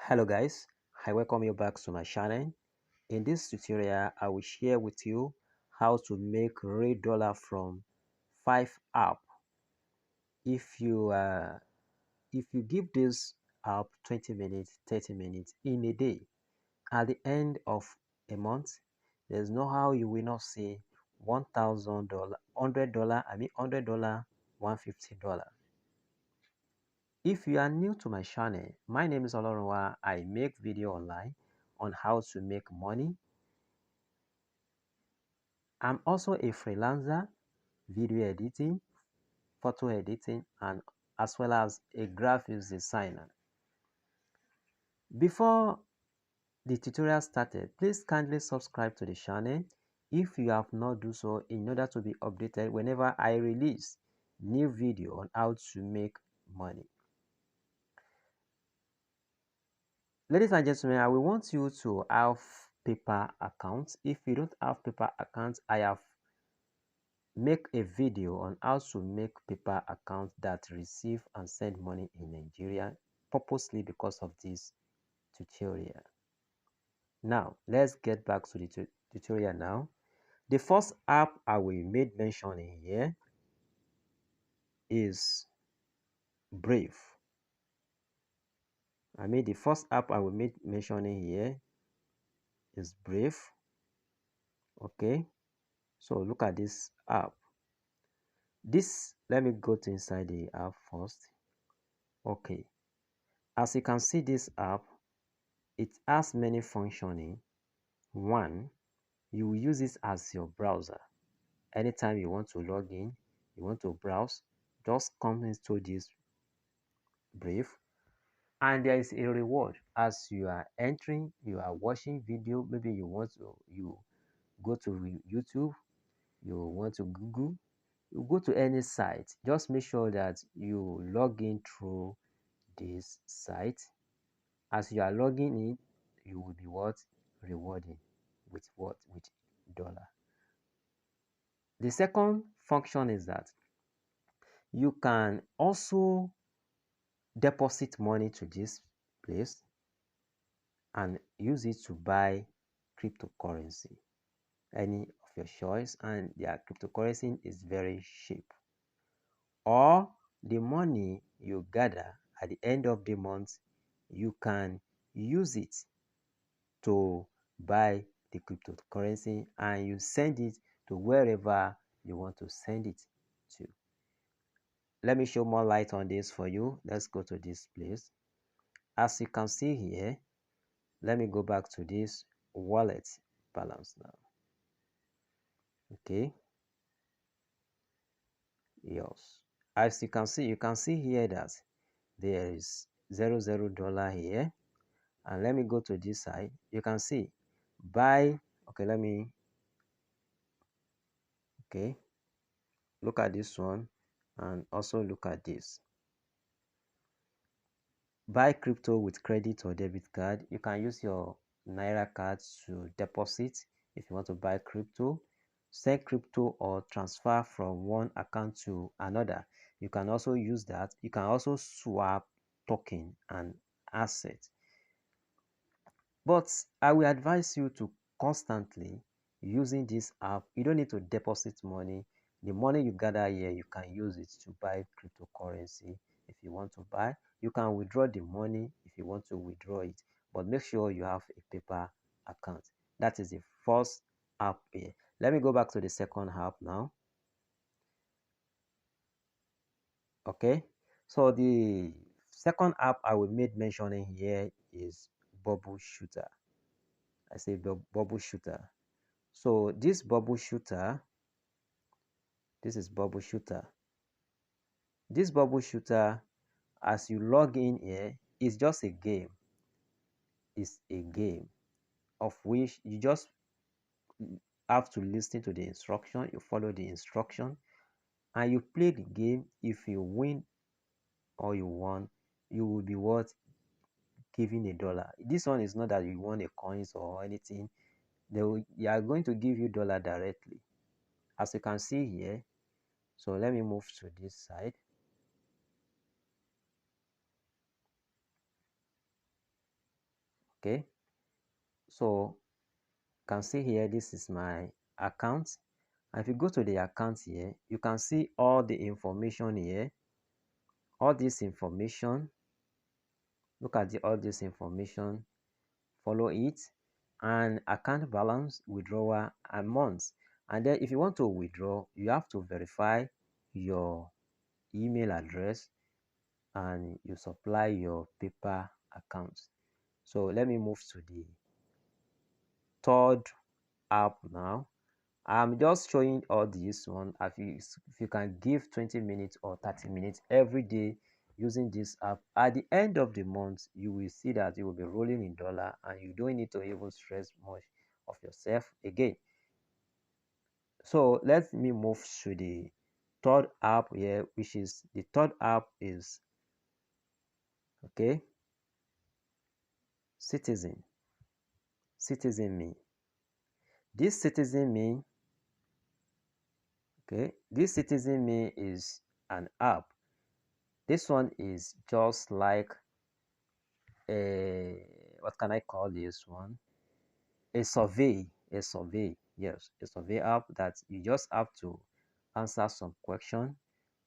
Hello guys, I welcome you back to my channel. In this tutorial, I will share with you how to make real dollar from 5 app. If you give this app 20 minutes, 30 minutes in a day, at the end of a month, there's no how you will not see $1,000, $100, $100, $150. If you are new to my channel, my name is Olorunwa. I make video online on how to make money. I'm also a freelancer, video editing, photo editing, and as well as a graphics designer. Before the tutorial started, please kindly subscribe to the channel if you have not do so in order to be updated whenever I release new video on how to make money. Ladies and gentlemen, I will want you to have paper accounts. If you don't have paper accounts, I have make a video on how to make paper accounts that receive and send money in Nigeria purposely because of this tutorial. Now, let's get back to the tutorial now. The first app I will make mention in here is Brave. The first app I will make mention in here is Brave. Okay, so look at this app. Let me go to inside the app first. Okay, as you can see, this app, it has many functioning. One, you will use this as your browser. Anytime you want to log in, you want to browse, just come into this Brave, and there is a reward as you are entering, you are watching video. Maybe you go to YouTube, you want to Google, you go to any site. Just make sure that you log in through this site. As you are logging in, you will be rewarding with dollar. The second function is that you can also deposit money to this place and use it to buy cryptocurrency, any of your choice, and their cryptocurrency is very cheap. Or the money you gather at the end of the month, you can use it to buy the cryptocurrency and you send it to wherever you want to send it to. Let me show more light on this for you. Let's go to this place. As you can see here, let me go back to this wallet balance now. Okay, yes, as you can see here that there is $00 here. And let me go to this side. You can see buy. Okay, okay, look at this one and also look at this. Buy crypto with credit or debit card. You can use your Naira card to deposit if you want to buy crypto, sell crypto, or transfer from one account to another. You can also use that. You can also swap token and asset. But I will advise you to constantly using this app. You don't need to deposit money. The money you gather here, you can use it to buy cryptocurrency if you want to buy. You can withdraw the money if you want to withdraw it, but make sure you have a paper account. That is the first app here. Let me go back to the second app now. Okay, so the second app I will make mentioning here is Bubble Shooter. I say bubble shooter. So this bubble shooter, this is bubble shooter. This bubble shooter, as you log in here, is just a game. It's a game of which you just have to listen to the instruction, you follow the instruction, and you play the game. If you win or you won, you will be worth giving $1. This one is not that you won a coins or anything. They are going to give you dollar directly, as you can see here. So let me move to this side. Okay, so you can see here, this is my account. And if you go to the account here, you can see all the information here, all this information. Look at all this information, follow it, and account balance, withdrawal, amount. And then if you want to withdraw, you have to verify your email address and you supply your paper account. So let me move to the third app now. I'm just showing all this one. If you can give 20 minutes or 30 minutes every day using this app, at the end of the month you will see that you will be rolling in dollar and you don't need to even stress much of yourself again. So let me move to the third app here, which is the third app is, okay, CitizenMe. This CitizenMe, okay, this CitizenMe is an app. This one is just like a, what can I call this one? A survey. Yes, a survey app that you just have to answer some question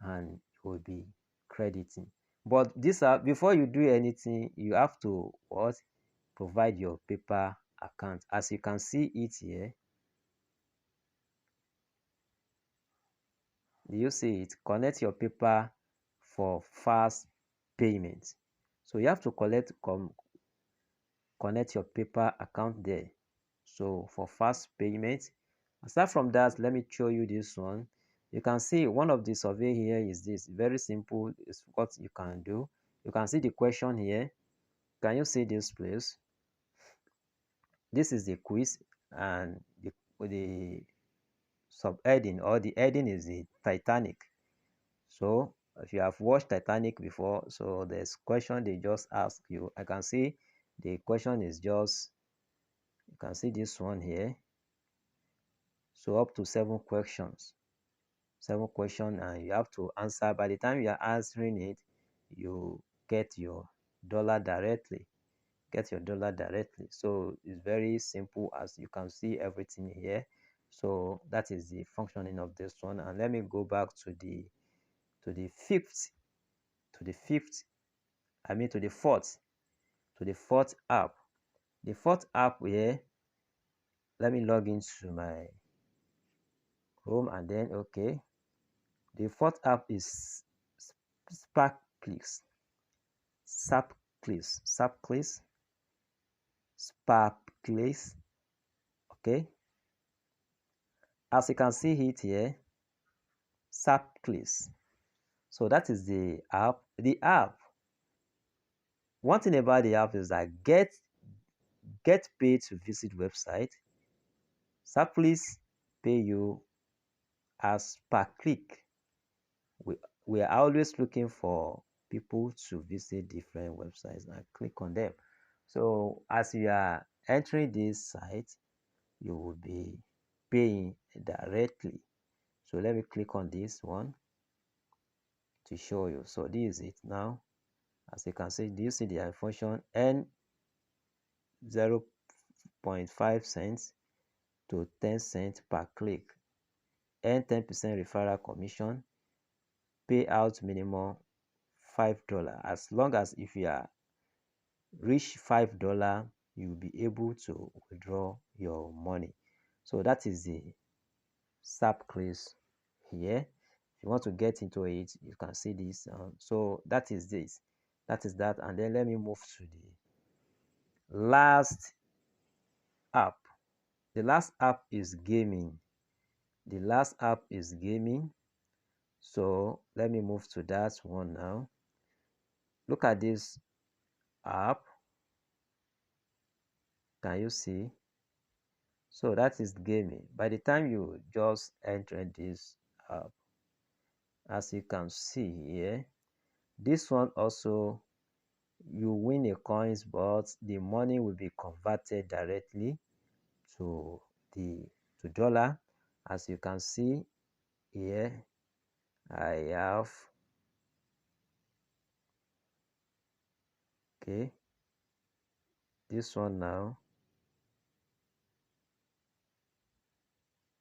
and you will be crediting. But this app, before you do anything, you have to what? Provide your paper account. As you can see it here, do you see it? Connect your paper for fast payment. So you have to connect your paper account there, so for fast payment. Aside from that, let me show you this one. You can see one of the survey here is this very simple. Is what you can do. You can see the question here. Can you see this place? This is the quiz, and the subheading or the heading is the Titanic. So if you have watched Titanic before, so there's question they just ask you. I can see the question is just, you can see this one here. So up to seven questions, and you have to answer. By the time you are answering it, you get your dollar directly. So it's very simple, as you can see everything here. So that is the functioning of this one. And let me go back to the fifth, to the fifth, I mean to the fourth app. The fourth app here, let me log into my Chrome and then okay. The fourth app is Sparkclicks. Sparkclicks. Sparkclicks. Okay. As you can see it here, Sparkclicks. So that is the app. The app. One thing about the app is that get paid to visit website. Sparkclicks pay you as per click. We are always looking for people to visit different websites and click on them. So as you are entering this site, you will be paying directly. So let me click on this one to show you. So this is it now. As you can see, do you see the function? N 0.5 cents to 10 cents per click. Earn 10% referral commission. Payout minimum $5. As long as if you are reach $5, you'll be able to withdraw your money. So that is the Sparkclicks here. If you want to get into it, you can see this. So that is this, that is that. And then let me move to the last app. The last app is gaming. So let me move to that one now. Look at this app. Can you see? So that is gaming. By the time you just enter this app, as you can see here, this one also, you win a coins, but the money will be converted directly to the dollar. As you can see here, I have, okay, this one now.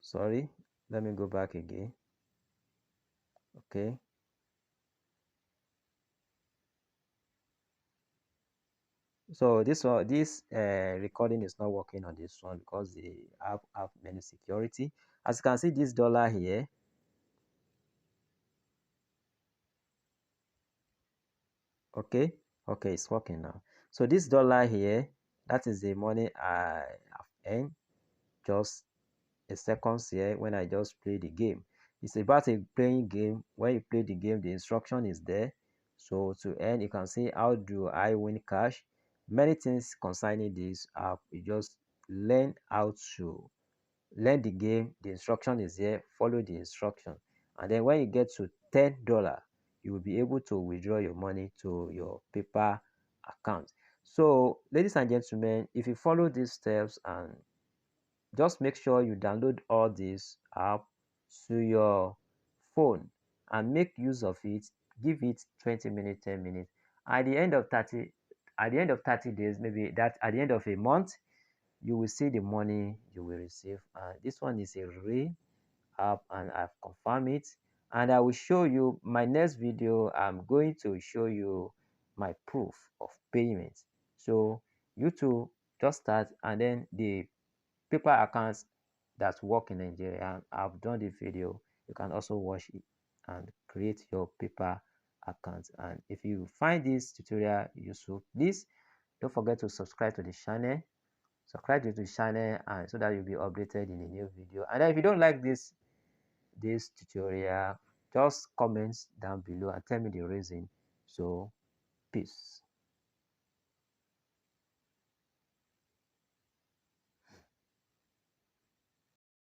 Sorry, let me go back again. Okay. So this recording is not working on this one because the app have many security. As you can see, this dollar here. Okay, okay, it's working now. So this dollar here, that is the money I have earned just a seconds here when I just play the game. It's about a playing game. When you play the game, the instruction is there. So to earn, you can see how do I win cash. Many things concerning this app. You just learn how to learn the game. The instruction is here. Follow the instruction, and then when you get to $10, you will be able to withdraw your money to your paper account. So, ladies and gentlemen, if you follow these steps and just make sure you download all these app to your phone and make use of it. Give it 20 minutes, 10 minutes. At the end of 30 days, maybe that at the end of a month, you will see the money you will receive. This one is a real app and I've confirmed it. And I will show you my next video. I'm going to show you my proof of payment. So you too just start, and then the paper accounts that work in Nigeria. I've done the video. You can also watch it and create your paper account. And if you find this tutorial useful, please don't forget to subscribe to the channel. Subscribe to the channel and so that you'll be updated in a new video. And then if you don't like this tutorial, just comment down below and tell me the reason. So peace.